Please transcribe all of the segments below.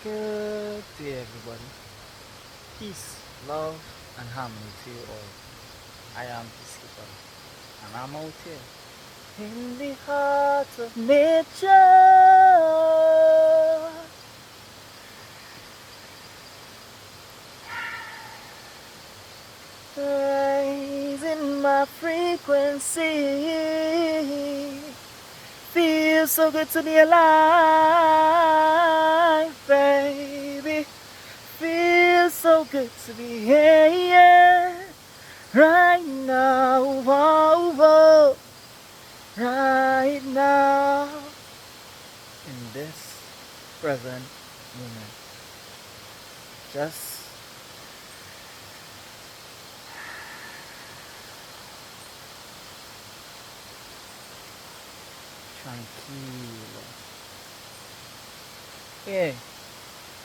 Good day, everybody. Peace, love, and harmony to you all. I am Peacekeeper, and I'm out here in the heart of nature, raising my frequency. Feels so good to be alive, baby. Feels so good to be here right now, whoa, whoa, right now, in this present moment. Just tranquilo. Yeah,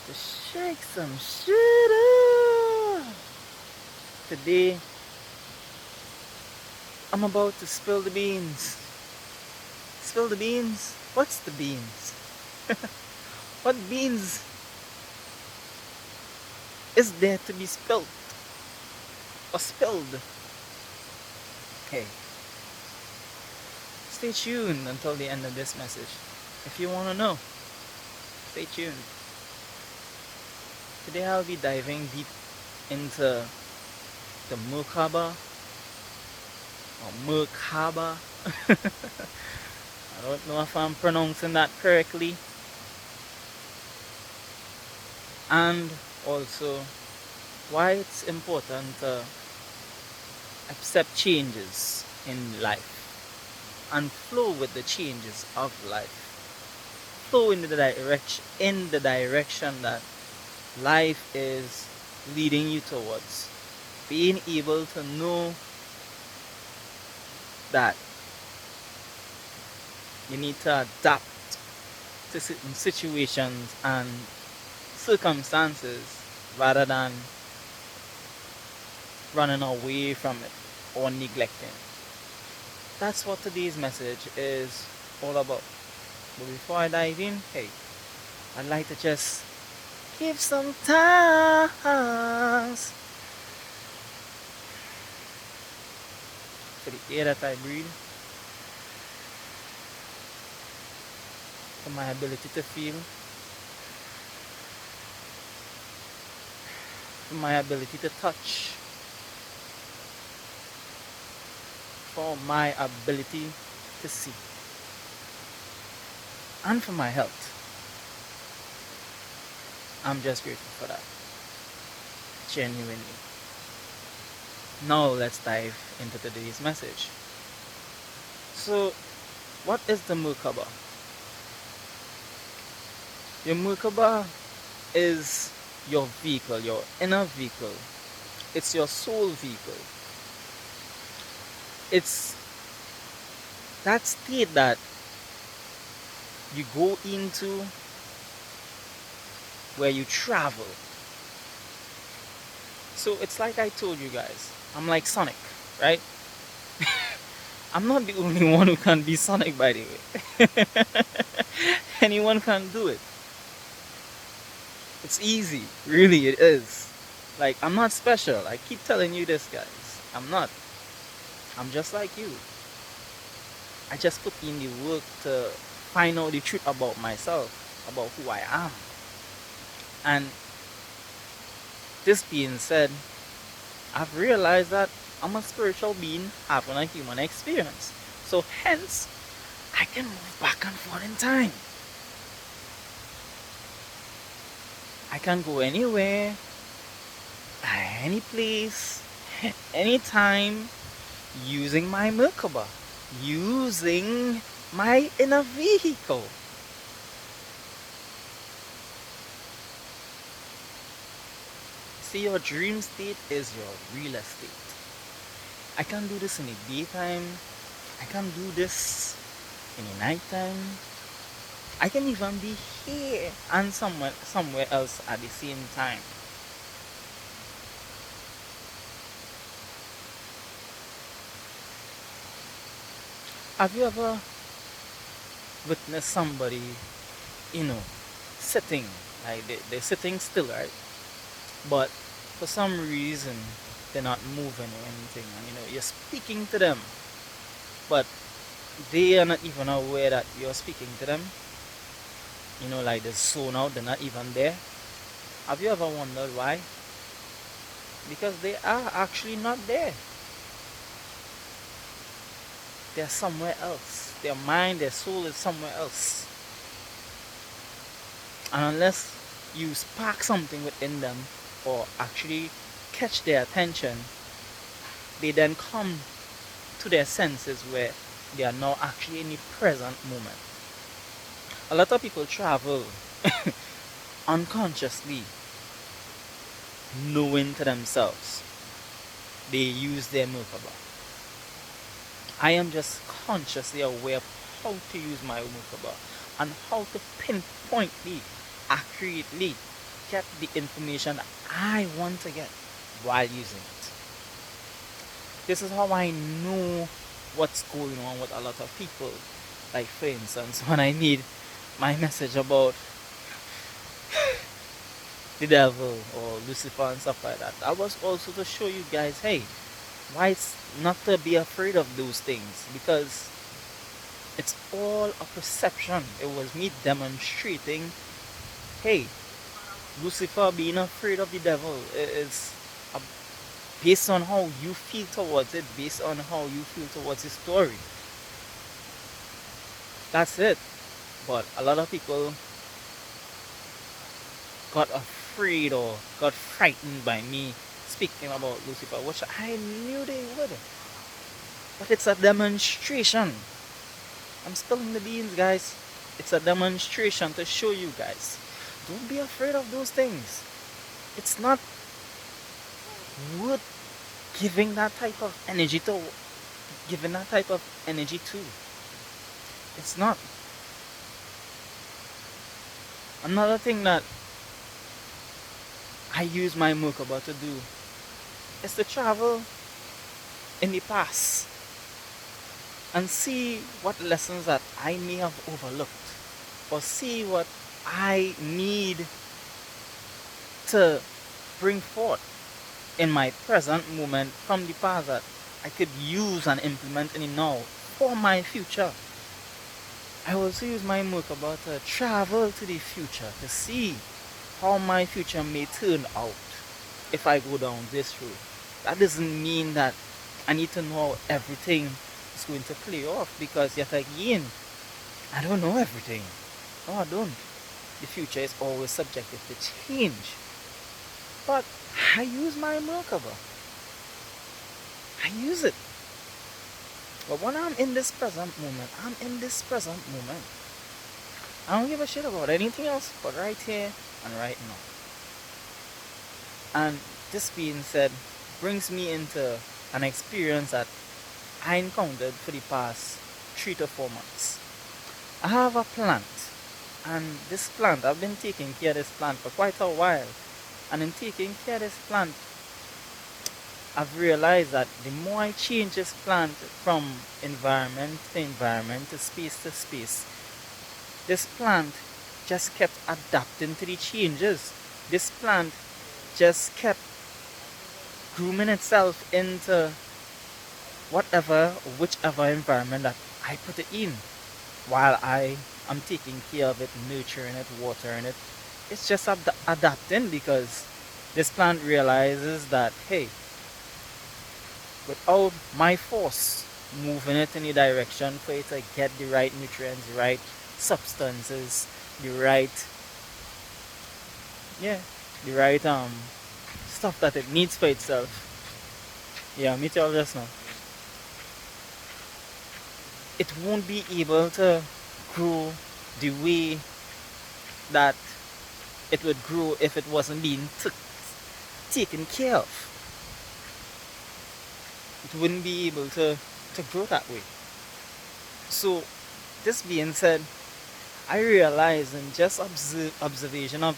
just shake some shit up. Today, I'm about to spill the beans. Spill the beans? What's the beans? What beans is there to be spilled or spilled? Hey, stay tuned until the end of this message. If you want to know, stay tuned. Today I'll be diving deep into the Merkaba or Merkaba. I don't know if I'm pronouncing that correctly. And also why it's important to accept changes in life and flow with the changes of life. Flow in the direction that life is leading you towards. Being able to know that you need to adapt to certain situations and circumstances rather than running away from it or neglecting. That's what today's message is all about. But before I dive in, hey, I'd like to just give some thanks for the air that I breathe, for my ability to feel, for my ability to touch, for my ability to see, and for my health. I'm just grateful for that. Genuinely. Now let's dive into today's message. So, what is the Merkaba? Your Merkaba is your vehicle, your inner vehicle. It's your soul vehicle. It's that state that you go into where you travel. So it's like I told you guys, I'm like Sonic, right? I'm not the only one who can be Sonic, by the way. Anyone can do it. It's easy, really, it is. Like, I'm not special. I keep telling you this, guys. I'm not. I'm just like you. I just put in the work to find out the truth about myself, about who I am. And this being said, I've realized that I'm a spiritual being having a human experience. So hence, I can move back and forth in time. I can go anywhere, any place, anytime, using my Merkaba, using my inner vehicle. See, your dream state is your real estate. I can do this in the daytime. I can do this in the nighttime. I can even be here and somewhere else at the same time. Have you ever witnessed somebody, sitting Like they're sitting still, right? But for some reason, they're not moving or anything. And you're speaking to them, but they are not even aware that you're speaking to them. Like they're zone out, they're not even there. Have you ever wondered why? Because they are actually not there. They're somewhere else. Their mind, their soul is somewhere else. And unless you spark something within them or actually catch their attention, they then come to their senses where they are now actually in the present moment. A lot of people travel unconsciously, knowing to themselves they use their Merkaba. I am just consciously aware of how to use my Merkaba and how to pinpointly, accurately get the information I want to get while using it. This is how I know what's going on with a lot of people. Like, for instance, when I need my message about the devil or Lucifer and stuff like that, I was also to show you guys, hey, why it's not to be afraid of those things, because it's all a perception. It was me demonstrating, hey, Lucifer being afraid of the devil is based on how you feel towards it, based on how you feel towards the story. That's it. But a lot of people got afraid or got frightened by me speaking about Lucifer, which I knew they would. But it's a demonstration. I'm spilling the beans, guys. It's a demonstration to show you guys. Don't be afraid of those things. It's not worth giving that type of energy to. It's not. Another thing that I use my Merkaba to do is to travel in the past and see what lessons that I may have overlooked, or see what I need to bring forth in my present moment from the past that I could use and implement in the now for my future. I also use my Merkaba to travel to the future to see how my future may turn out if I go down this road. That doesn't mean that I need to know how everything is going to play off, because yet again, I don't know everything. No, I don't. The future is always subjected to change. But I use my Merkaba. I use it. But when I'm in this present moment, I don't give a shit about anything else but right here and right now. And this being said, brings me into an experience that I encountered for the past 3 to 4 months. I have a plant, and this plant, I've been taking care of this plant for quite a while. And in taking care of this plant, I've realized that the more I change this plant from environment to space, this plant just kept adapting to the changes. This plant just kept grooming itself into whichever environment that I put it in, while I am taking care of it, nurturing it, watering it. It's just adapting, because this plant realizes that, hey, without my force moving it in the direction for it to get the right nutrients, the right substances, the right stuff that it needs for itself. Yeah, me tell just now. It won't be able to grow the way that it would grow if it wasn't being taken care of. It wouldn't be able to grow that way. So, this being said, I realized in just observation of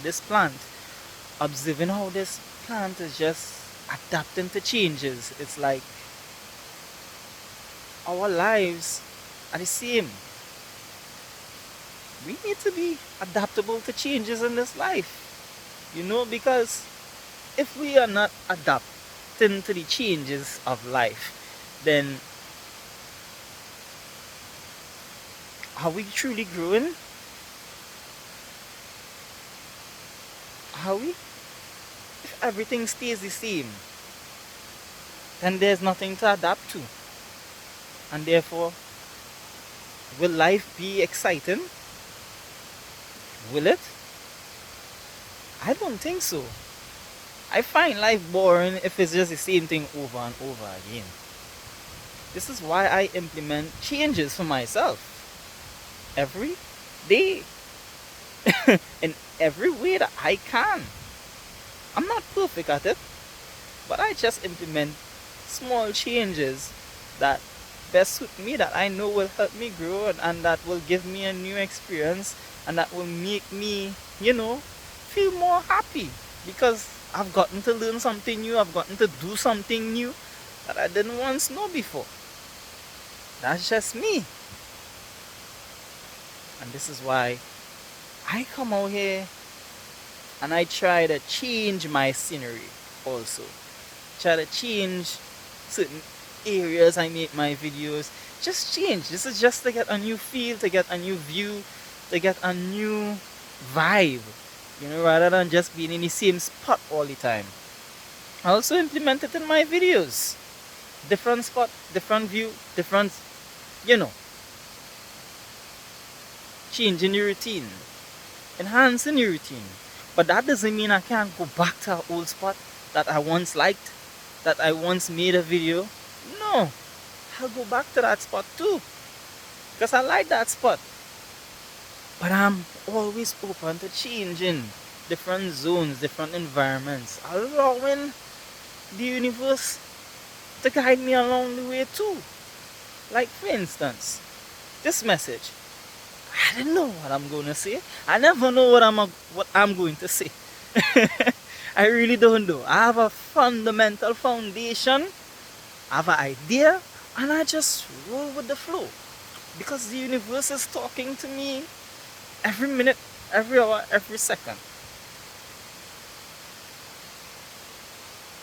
this plant, observing how this plant is just adapting to changes. It's like our lives are the same. We need to be adaptable to changes in this life, because if we are not adapting to the changes of life, then are we truly growing? Are we? If everything stays the same, then there's nothing to adapt to. And therefore, will life be exciting? Will it? I don't think so. I find life boring if it's just the same thing over and over again. This is why I implement changes for myself every day in every way that I can. I'm not perfect at it, but I just implement small changes that best suit me, that I know will help me grow, and that will give me a new experience, and that will make me, feel more happy because I've gotten to learn something new, I've gotten to do something new that I didn't once know before. That's just me. And this is why I come out here and I try to change my scenery also. Try to change certain areas I make my videos. Just change. This is just to get a new feel, to get a new view, to get a new vibe. Rather than just being in the same spot all the time. I also implement it in my videos. Different spot, different view, different, changing your routine, enhancing your routine. But that doesn't mean I can't go back to an old spot that I once liked, that I once made a video. No, I'll go back to that spot too, because I like that spot. But I'm always open to changing different zones, different environments, allowing the universe to guide me along the way too. Like for instance, this message. I don't know what I'm going to say. I never know what I'm going to say. I really don't know. I have a fundamental foundation. I have an idea, and I just roll with the flow. Because the universe is talking to me every minute, every hour, every second.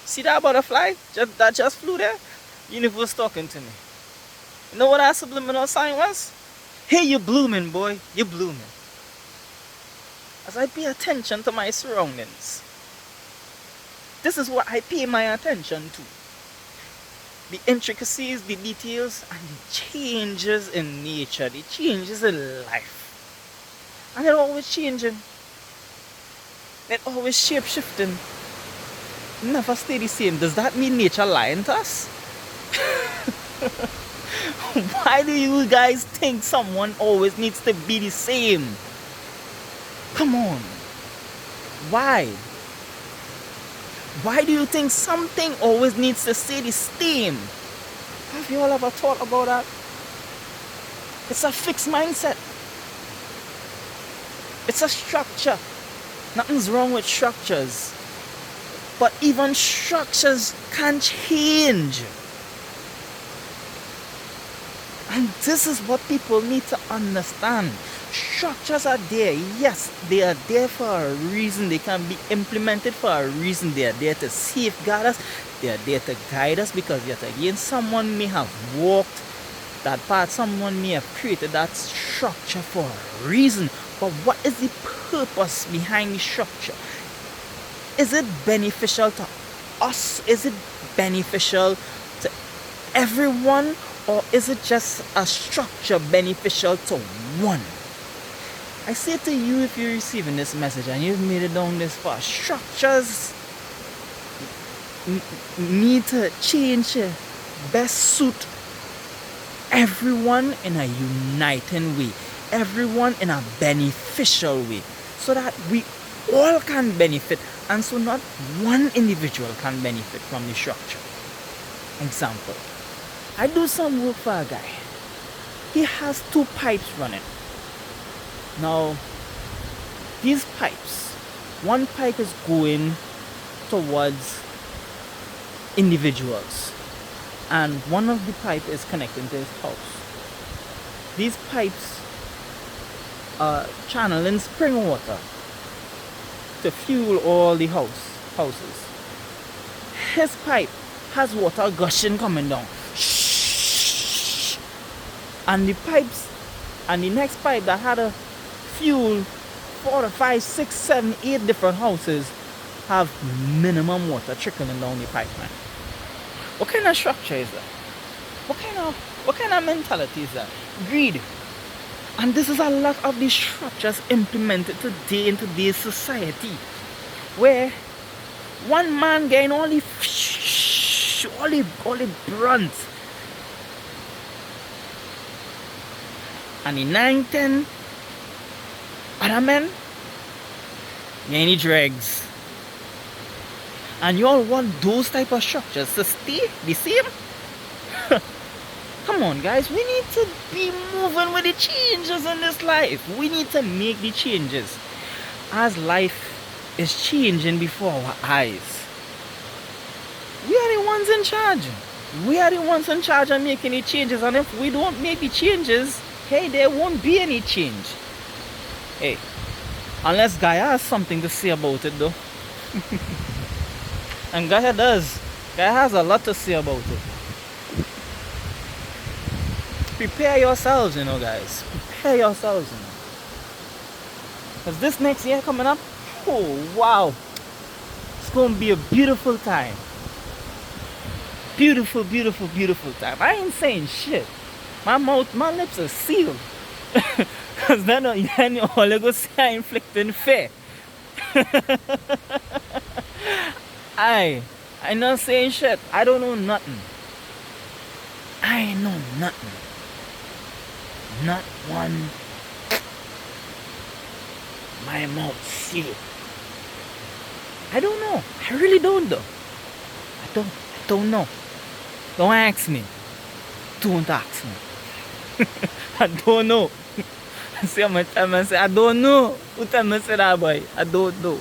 See that butterfly that just flew there? Universe talking to me. You know what that subliminal sign was? Hey, you're blooming, boy. You're blooming. As I pay attention to my surroundings, this is what I pay my attention to. The intricacies, the details, and the changes in nature, the changes in life. And they're always changing. They're always shape-shifting. Never stay the same. Does that mean nature lying to us? Why do you guys think someone always needs to be the same? Come on. Why? Why do you think something always needs to stay the same? Have you all ever thought about that? It's a fixed mindset. It's a structure. Nothing's wrong with structures. But even structures can change. And this is what people need to understand. Structures are there. Yes, they are there for a reason. They can be implemented for a reason. They are there to safeguard us. They are there to guide us, because yet again, someone may have walked that path. Someone may have created that structure for a reason. But what is the purpose behind the structure? Is it beneficial to us? Is it beneficial to everyone? Or is it just a structure beneficial to one? I say to you, if you're receiving this message and you've made it down this far, structures need to change, best suit everyone in a uniting way, everyone in a beneficial way, so that we all can benefit, and so not one individual can benefit from the structure. Example. I do some work for a guy. He has 2 pipes running. Now, these pipes, one pipe is going towards individuals, and one of the pipe is connecting to his house. These pipes channeling spring water to fuel all the houses. His pipe has water gushing coming down. Shh. And the pipes, and the next pipe that had a fuel 4 to 5, 6, 7, 8 different houses have minimum water trickling down the pipeline. What kind of structure is that? What kind of mentality is that? Greed. And this is a lot of the structures implemented today in today's society, where one man getting all the brunt, and the 9, 10 other men getting the dregs. And you all want those type of structures to stay the same? Come on, guys, we need to be moving with the changes in this life. We need to make the changes as life is changing before our eyes. We are the ones in charge. We are the ones in charge of making the changes. And if we don't make the changes, hey, there won't be any change. Hey, unless Gaia has something to say about it, though. And Gaia does. Gaia has a lot to say about it. Prepare yourselves, guys. Prepare yourselves, Because this next year coming up, oh, wow. It's going to be a beautiful time. Beautiful, beautiful, beautiful time. I ain't saying shit. My lips are sealed. Because then all you're going to say I'm inflicting fear. I'm not saying shit. I don't know nothing. I know nothing. Not one. My mouth sealed. I don't know. I really don't though. I don't know. Don't ask me. Don't ask me. I don't know. See how much time I say I don't know. Who tell me say that, boy? I don't know.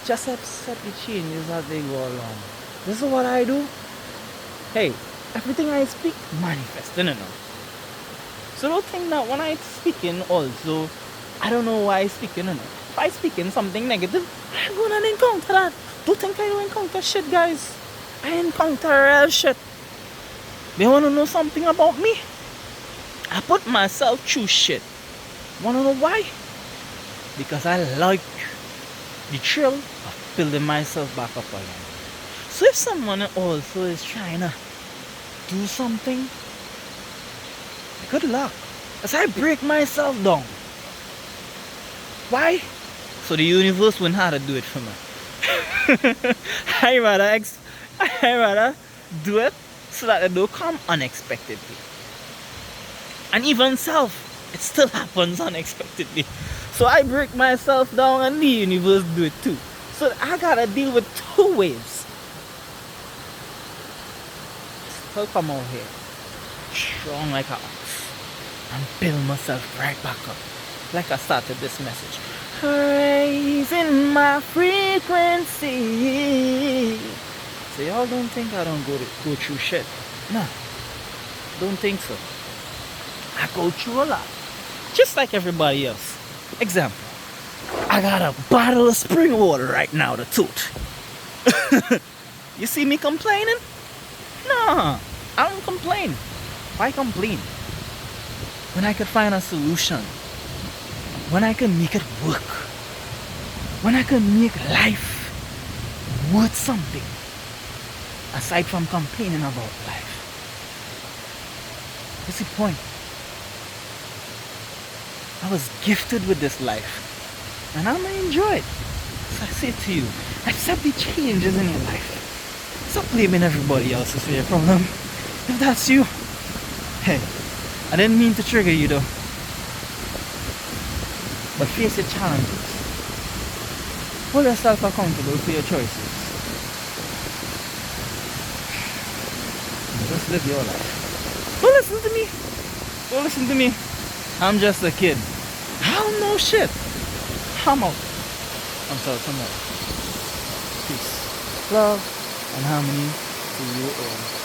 Just accept the changes as they go along. This is what I do. Hey, everything I speak, manifest, no. So don't think that when I speaking also, I don't know why I speaking, no. If I speaking something negative, I'm gonna encounter that. Don't think I don't encounter shit, guys. I encounter real shit. They wanna know something about me? I put myself through shit. Wanna know why? Because I like the thrill of building myself back up again. So if someone also is trying to do something, good luck. As I break myself down. Why? So the universe wouldn't have to do it for me. I rather do it so that it don't come unexpectedly. And even it still happens unexpectedly. So I break myself down and the universe do it too. So I gotta deal with 2 waves. So come out here, strong like an ox, and build myself right back up. Like I started this message. Raising my frequency. So y'all don't think I don't go through shit. No, don't think so. I go through a lot. Just like everybody else. Example. I got a bottle of spring water right now to toot. You see me complaining? No, I don't complain. Why complain? When I could find a solution. When I can make it work. When I can make life worth something. Aside from complaining about life. What's the point? I was gifted with this life. And I'm going to enjoy it. So I say to you, accept the changes in your life. Stop blaming everybody else for your problem. If that's you, hey, I didn't mean to trigger you though. But face your challenges. Hold yourself accountable for your choices. Just live your life. Don't listen to me. Don't listen to me. I'm just a kid. I don't know shit. I'm out. I'm out. Peace. Love and harmony to you all.